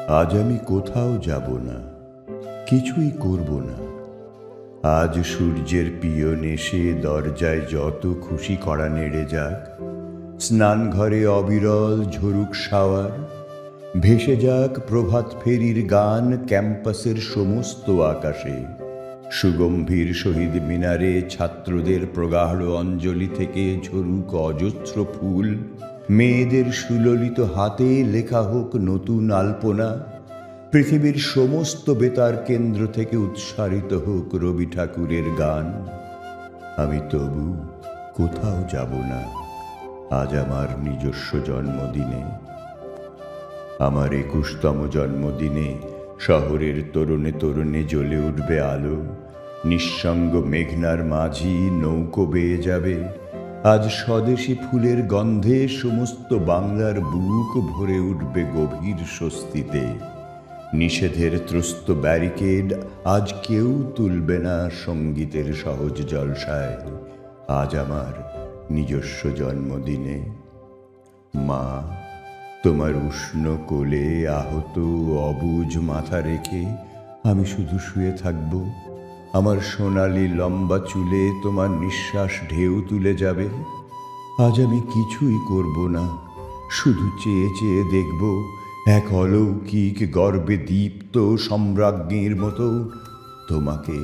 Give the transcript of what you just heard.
আজ আমি কোথাও যাব না, কিছুই করব না। আজ সূর্যের পিয়ন এসে দরজায় যত খুশি করা নেড়ে যাক, স্নান ঘরে অবিরল ঝরুক শাওয়ার, ভেসে যাক প্রভাত ফেরির গান ক্যাম্পাসের সমস্ত আকাশে। সুগম্ভীর শহীদ মিনারে ছাত্রদের প্রগাঢ় অঞ্জলি থেকে ঝরুক অজস্র ফুল, মেয়েদের সুললিত হাতে লেখা হোক নতুন আলপনা, পৃথিবীর সমস্ত বেতার কেন্দ্র থেকে উৎসারিত হোক রবি ঠাকুরের গান। আমি তবু কোথাও যাব না আজ আমার নিজস্ব জন্মদিনে। আমার 21তম জন্মদিনে শহরের তরুণে তরুণে জ্বলে উঠবে আলো, নিঃসঙ্গ মেঘনার মাঝি নৌকো বেয়ে যাবে। আজ স্বদেশী ফুলের গন্ধে সমস্ত বাংলার বুক ভরে উঠবে গভীর স্বস্তিতে। নিষেধের ত্রস্ত ব্যারিকেড আজ কেউ তুলবে না সঙ্গীতের সহজ জলসায় আজ আমার নিজস্ব জন্মদিনে। মা, তোমার উষ্ণ কোলে আহত অবুঝ মাথা রেখে আমি শুধু শুয়ে থাকব। আমার সোনালি লম্বা চুলে তোমার নিঃশ্বাস ঢেউ তুলে যাবে। আজ আমি কিছুই করব না, শুধু চেয়ে চেয়ে দেখব এক অলৌকিক গর্বে দীপ্ত সম্রাজ্ঞীর মতো তোমাকে